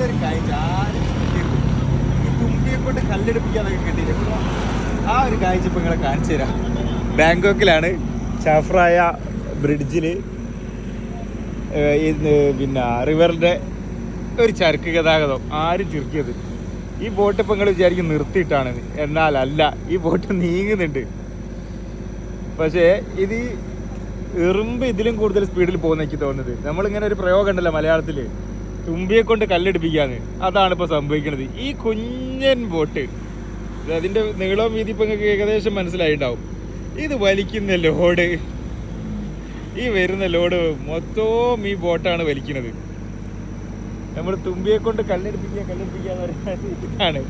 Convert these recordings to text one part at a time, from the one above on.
നല്ലൊരു കാഴ്ച. ആരും തുമ്പിയെ കൊണ്ട് കല്ലെടുപ്പിക്കാനൊക്കെ കിട്ടിയില്ല. ആ ഒരു കാഴ്ച ഇപ്പം നിങ്ങളെ കാണിച്ചു തരാം. ബാങ്കോക്കിലാണ് ചാഫ്രായ ബ്രിഡ്ജിൽ പിന്നെ റിവറിൻ്റെ ഒരു ചരക്ക് ഗതാഗതം ആരും ചുരുക്കിയത്. ഈ ബോട്ട് ഇപ്പം നിങ്ങൾ വിചാരിക്കും നിർത്തിയിട്ടാണ്, എന്നാൽ അല്ല, ഈ ബോട്ട് നീങ്ങുന്നുണ്ട്. പക്ഷേ ഇത് എറുമ്പ് ഇതിലും കൂടുതൽ സ്പീഡിൽ പോകുന്ന എനിക്ക് തോന്നുന്നത്. നമ്മളിങ്ങനെ ഒരു പ്രയോഗം ഉണ്ടല്ലോ മലയാളത്തിൽ, തുമ്പിയെ കൊണ്ട് കല്ലെടുപ്പിക്കാന്ന്. അതാണ് ഇപ്പോൾ സംഭവിക്കുന്നത്. ഈ കുഞ്ഞൻ ബോട്ട്, അതിൻ്റെ നീളവും വീതി ഇപ്പം നിങ്ങൾക്ക് ഏകദേശം മനസ്സിലായിട്ടുണ്ടാവും. ഇത് വലിക്കുന്ന ലോഡ്, ഈ വരുന്ന ലോഡ് മൊത്തവും ഈ ബോട്ടാണ് വലിക്കുന്നത്. നമ്മൾ തുമ്പിയെ കൊണ്ട് കല്ലെടുപ്പിക്കാന്ന് പറയുന്നത് ഇതാണ്.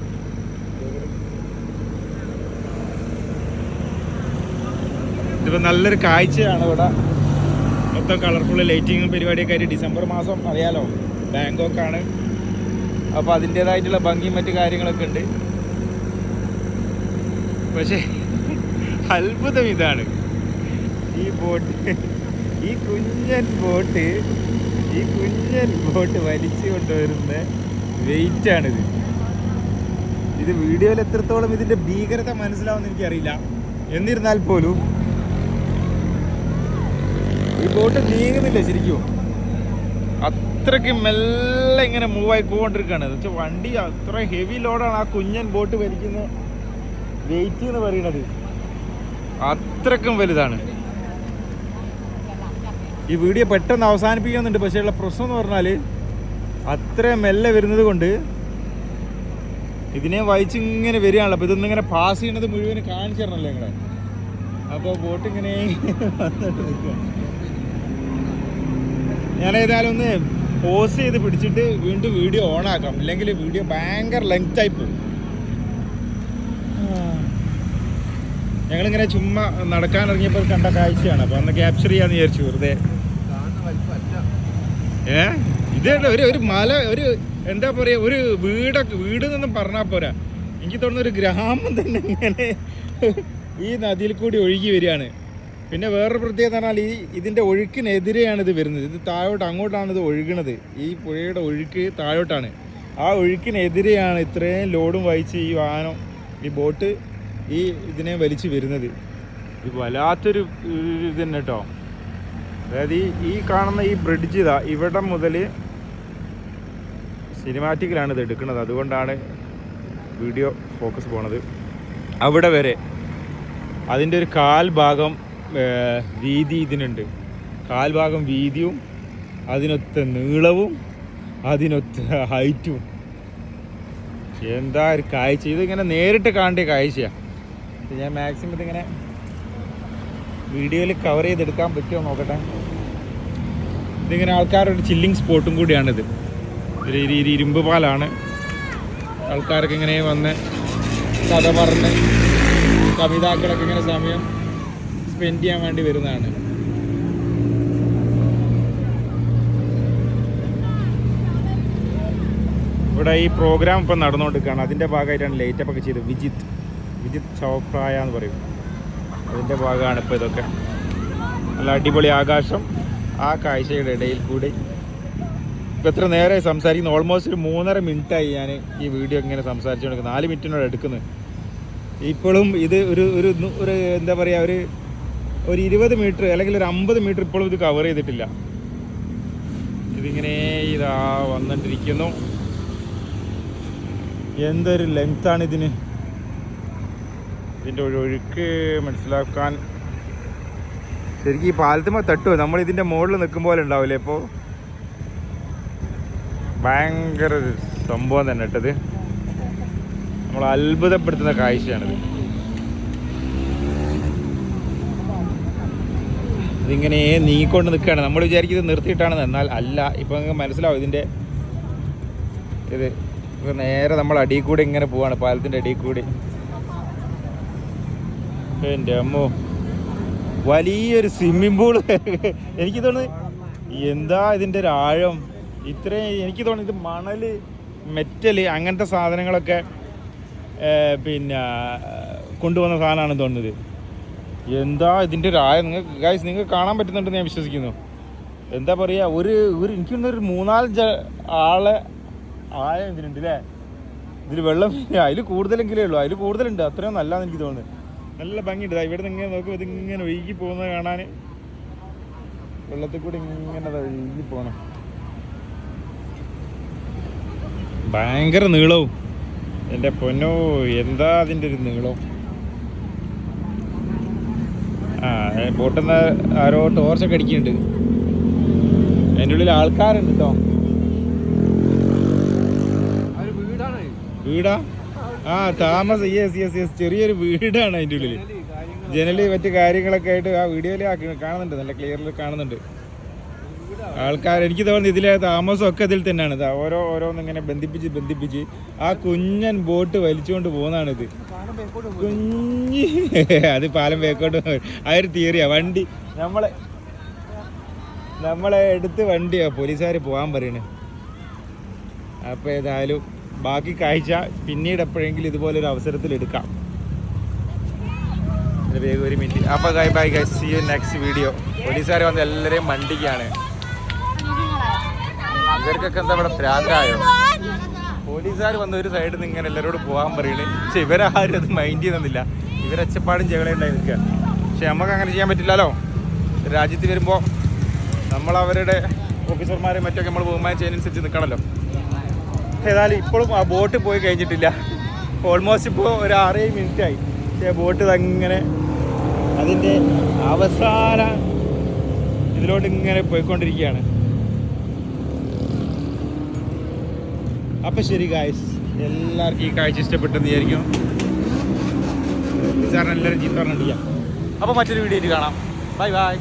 ഇതിപ്പോൾ നല്ലൊരു കാഴ്ചയാണ്. ഇവിടെ മൊത്തം കളർഫുൾ ലൈറ്റിങ്ങും പരിപാടിയൊക്കെ ആയിട്ട്. ഡിസംബർ മാസം അറിയാലോ, ബാങ്കോക്കാണ്. അപ്പോൾ അതിൻ്റേതായിട്ടുള്ള ഭംഗിയും മറ്റു കാര്യങ്ങളൊക്കെ ഉണ്ട്. പക്ഷേ അത്ഭുതം ഇതാണ്, ഈ ബോട്ട്, ഈ കുഞ്ഞൻ ബോട്ട് വലിച്ചു കൊണ്ടുവരുന്ന വെയിറ്റാണിത്. ഇത് വീഡിയോയിൽ എത്രത്തോളം ഇതിൻ്റെ ഭീകരത മനസ്സിലാവുമെന്ന് എനിക്കറിയില്ല. എന്നിരുന്നാൽ പോലും ഈ ബോട്ട് നീങ്ങുന്നില്ല ശരിക്കും. അത്രയ്ക്ക് മെല്ലെ ഇങ്ങനെ മൂവായി പോകൊണ്ടിരിക്കുകയാണ്. എന്ന് വെച്ചാൽ വണ്ടി അത്ര ഹെവി ലോഡാണ് ആ കുഞ്ഞൻ ബോട്ട് വലിക്കുന്ന വെയിറ്റ് എന്ന് പറയുന്നത്. അത്രയ്ക്കും വലുതാണ്. ഈ വീഡിയോ പെട്ടെന്ന് അവസാനിപ്പിക്കുന്നുണ്ട്. പക്ഷേ ഉള്ള പ്രശ്നം എന്ന് പറഞ്ഞാൽ അത്ര മെല്ലെ വരുന്നത് കൊണ്ട് ഇതിനെ വായിച്ചിങ്ങനെ വരികയാണല്ലോ. അപ്പോൾ ഇതൊന്നിങ്ങനെ പാസ് ചെയ്യുന്നത് മുഴുവൻ കാണിച്ചു തരണമല്ലോ നിങ്ങളെ. അപ്പോൾ ബോട്ട് ഇങ്ങനെ വന്നിട്ട് നിൽക്കുക. ഞാൻ ഏതായാലും ഒന്ന് പോസ് ചെയ്ത് പിടിച്ചിട്ട് വീണ്ടും വീഡിയോ ഓൺ ആക്കാം, ഇല്ലെങ്കിൽ വീഡിയോ ഭയങ്കര ലെങ്ത് ആയി പോകും. ഞങ്ങളിങ്ങനെ ചുമ്മാ നടക്കാനിറങ്ങിയപ്പോൾ കണ്ട കാഴ്ചയാണ്. അപ്പോൾ ഒന്ന് ക്യാപ്ചർ ചെയ്യാന്ന് വിചാരിച്ചു വെറുതെ. ഇത് ഒരു മല, ഒരു എന്താ പറയുക, ഒരു വീട് എന്നൊന്നും പറഞ്ഞാൽ പോരാ. എനിക്ക് തോന്നുന്ന ഒരു ഗ്രാമം തന്നെ ഇങ്ങനെ ഈ നദിയിൽ കൂടി ഒഴുകി വരികയാണ്. പിന്നെ വേറൊരു പ്രത്യേകത പറഞ്ഞാൽ ഇതിൻ്റെ ഒഴുക്കിനെതിരെയാണ് ഇത് വരുന്നത്. ഇത് താഴോട്ട് അങ്ങോട്ടാണ് ഇത് ഒഴുകണത്. ഈ പുഴയുടെ ഒഴുക്ക് താഴോട്ടാണ്. ആ ഒഴുക്കിനെതിരെയാണ് ഇത്രയും ലോഡും വഹിച്ച് ഈ വാഹനം, ഈ ബോട്ട് ഇതിനെ വലിച്ച് വരുന്നത്. ഇത് വല്ലാത്തൊരു ഇത് തന്നെ കേട്ടോ. അതായത് ഈ കാണുന്ന ഈ ബ്രിഡ്ജ് ഇതാ ഇവിടെ മുതൽ സിനിമാറ്റിക്കിലാണ് ഇത് എടുക്കുന്നത്. അതുകൊണ്ടാണ് വീഡിയോ ഫോക്കസ് പോണത്. അവിടെ വരെ അതിൻ്റെ ഒരു കാൽഭാഗം വീതി ഇതിനുണ്ട്. കാൽഭാഗം വീതിയും അതിനൊത്ത നീളവും അതിനൊത്ത ഹൈറ്റും. എന്താ ഒരു കാഴ്ച! ഇതിങ്ങനെ നേരിട്ട് കാണേണ്ട കാഴ്ചയാണ്. ഞാൻ മാക്സിമം ഇതിങ്ങനെ വീഡിയോയിൽ കവർ ചെയ്തെടുക്കാൻ പറ്റുമോ നോക്കട്ടെ. ഇതിങ്ങനെ ആൾക്കാരുടെ ചില്ലിങ് സ്പോട്ടും കൂടിയാണിത്. ഒരു ഇരുമ്പ് പാലാണ്. ആൾക്കാരൊക്കെ ഇങ്ങനെ വന്ന് കഥ പറഞ്ഞ് കവിതാക്കളൊക്കെ ഇങ്ങനെ സമയം സ്പെൻഡ് ചെയ്യാൻ വേണ്ടി വരുന്നതാണ്. ഇവിടെ ഈ പ്രോഗ്രാം ഇപ്പം നടന്നുകൊണ്ടിരിക്കുകയാണ്. അതിൻ്റെ ഭാഗമായിട്ടാണ് ലൈറ്റപ്പ് ഒക്കെ ചെയ്തത്. വിജിത് ചോപ്രായ എന്ന് പറയും. അതിൻ്റെ ഭാഗമാണ് ഇപ്പോൾ ഇതൊക്കെ. നല്ല അടിപൊളി ആകാശം. ആ കാഴ്ചയുടെ ഇടയിൽ കൂടി ഇപ്പം എത്ര നേരമായി സംസാരിക്കുന്നു. ഓൾമോസ്റ്റ് ഒരു 3.5 മിനിറ്റായി ഞാൻ ഈ വീഡിയോ ഇങ്ങനെ സംസാരിച്ചുകൊണ്ട് 4 മിനിറ്റിനോട് എടുക്കുന്നത്. ഇപ്പോഴും ഇത് ഒരു എന്താ പറയുക, ഒരു 20 മീറ്റർ അല്ലെങ്കിൽ ഒരു 50 മീറ്റർ ഇപ്പോഴും ഇത് കവർ ചെയ്തിട്ടില്ല. ഇതിങ്ങനെ ഇതാ വന്നിട്ടിരിക്കുന്നു. എന്തൊരു ലെങ്താണ് ഇതിന്. ഇതിൻ്റെ ഒഴുക്ക് മനസ്സിലാക്കാൻ ശരിക്കും ഈ പാലത്തുമ്മ തട്ടുമോ? നമ്മൾ ഇതിൻ്റെ മുകളിൽ നിൽക്കും പോലെ ഉണ്ടാവില്ലേ? ഇപ്പോൾ ഭയങ്കര ഒരു സംഭവം തന്നെ ഇട്ടത്. നമ്മൾ അത്ഭുതപ്പെടുത്തുന്ന കാഴ്ചയാണിത്. ഇതിങ്ങനെ നീങ്ങിക്കൊണ്ട് നിൽക്കുകയാണ്. നമ്മൾ വിചാരിക്കുന്നത് നിർത്തിയിട്ടാണെന്ന്, എന്നാൽ അല്ല. ഇപ്പം നിങ്ങൾക്ക് മനസ്സിലാവും ഇതിൻ്റെ ഇത്. ഇപ്പം നേരെ നമ്മൾ അടിയിൽ കൂടെ ഇങ്ങനെ പോവാണ്, പാലത്തിൻ്റെ അടിയിൽ കൂടി. എൻ്റെ അമ്മോ, വലിയൊരു സ്വിമ്മിംഗ് പൂള്. എനിക്ക് തോന്നുന്നു എന്താ ഇതിൻ്റെ ഒരു ആഴം ഇത്രയും. എനിക്ക് തോന്നുന്നു ഇത് മണൽ, മെറ്റൽ അങ്ങനത്തെ സാധനങ്ങളൊക്കെ പിന്നെ കൊണ്ടുവന്ന സാധനമാണെന്ന് തോന്നുന്നത്. എന്താ ഇതിൻ്റെ ഒരു ആഴം! നിങ്ങൾക്ക് കാണാൻ പറ്റുന്നുണ്ടെന്ന് ഞാൻ വിശ്വസിക്കുന്നു. എന്താ പറയുക, ഒരു എനിക്കൊന്നൊരു 3-4 ആളെ ആഴം ഇതിലുണ്ട് അല്ലേ? ഇതിൽ വെള്ളം അതിൽ കൂടുതലെങ്കിലേ ഉള്ളൂ, അതിൽ കൂടുതലുണ്ട്. അത്രയും നല്ലതെന്ന് എനിക്ക് തോന്നുന്നത്. നല്ല ഭംഗിയുണ്ട്. ഇവിടെ നിന്ന് ഇങ്ങനെ നോക്കുമ്പോൾ ഇതിങ്ങനെ ഒഴുകി പോകുന്നത് കാണാൻ, വെള്ളത്തിൽ കൂടി ഇങ്ങനെ ഒഴുകി പോകണം. ഭയങ്കര നീളവും, എൻ്റെ പൊന്നോ എന്താ അതിൻ്റെ ഒരു നീളം. ആ ബോട്ടിൽ നിന്ന് ആരോ ടോർച്ചൊക്കെ അടിക്കുന്നുണ്ട്. അതിൻ്റെ ഉള്ളിൽ ആൾക്കാരുണ്ട് കേട്ടോ. വീടാ? ആ താമസം. യെസ് ചെറിയൊരു വീടാണ് അതിൻ്റെ ഉള്ളിൽ. ജനല് മറ്റു കാര്യങ്ങളൊക്കെ ആയിട്ട് ആ വീഡിയോയിൽ കാണുന്നുണ്ട്, നല്ല ക്ലിയറിൽ കാണുന്നുണ്ട് ആൾക്കാർ. എനിക്ക് തോന്നുന്നു ഇതിലെ താമസമൊക്കെ ഇതിൽ തന്നെയാണ്. ഓരോന്നിങ്ങനെ ബന്ധിപ്പിച്ച് ആ കുഞ്ഞൻ ബോട്ട് വലിച്ചുകൊണ്ട് പോകുന്നതാണിത്. കുഞ്ഞി അത് പാലം ബേക്കോട്ട് ആ ഒരു തിയറിയാ. വണ്ടി നമ്മളെ എടുത്ത് വണ്ടിയാ പോലീസുകാർ പോകാൻ പറയണേ. അപ്പോൾ ഏതായാലും ബാക്കി കാഴ്ച പിന്നീട് എപ്പോഴെങ്കിലും ഇതുപോലൊരു അവസരത്തിൽ എടുക്കാം. വേഗം ഒരു മിനിറ്റ്. അപ്പോൾ bye guys, see you next video. പോലീസുകാർ വന്ന് എല്ലാവരെയും മണ്ടിക്കാണ്. ഇവർക്കൊക്കെ എന്താ ഇവിടെ പ്രാന്തായോ? പോലീസുകാർ വന്ന് ഒരു സൈഡിൽ നിന്ന് ഇങ്ങനെ എല്ലാവരോടും പോകാൻ പറയുന്നത്. പക്ഷെ ഇവരാരും അത് മൈൻഡ് ചെയ്യുന്നില്ല. ഇവരൊച്ചപ്പാടും ചെകളയുണ്ടായി നിൽക്കുക. പക്ഷെ നമുക്ക് അങ്ങനെ ചെയ്യാൻ പറ്റില്ലല്ലോ. രാജ്യത്ത് വരുമ്പോൾ നമ്മളവരുടെ ഓഫീസർമാരെ മറ്റൊക്കെ നമ്മൾ ബഹുമാനം ചെയ്യുന്നതിനനുസരിച്ച് നിൽക്കണമല്ലോ. ഏതായാലും ഇപ്പോഴും ആ ബോട്ട് പോയി കഴിഞ്ഞിട്ടില്ല. ഓൾമോസ്റ്റ് ഇപ്പോൾ ഒരു 6 മിനിറ്റായി. പക്ഷേ ബോട്ട് അങ്ങനെ അതിൻ്റെ അവസാന ഇതിലോട്ട് ഇങ്ങനെ പോയിക്കൊണ്ടിരിക്കുകയാണ്. അപ്പം ശരി ഗായ്സ്, എല്ലാവർക്കും ഈ കാഴ്ച ഇഷ്ടപ്പെട്ടെന്ന് വിചാരിക്കും. സാറിന് എല്ലാവരും ചീത്ത പറഞ്ഞിട്ടില്ല. അപ്പോൾ മറ്റൊരു വീഡിയോയിൽ കാണാം. ബൈ.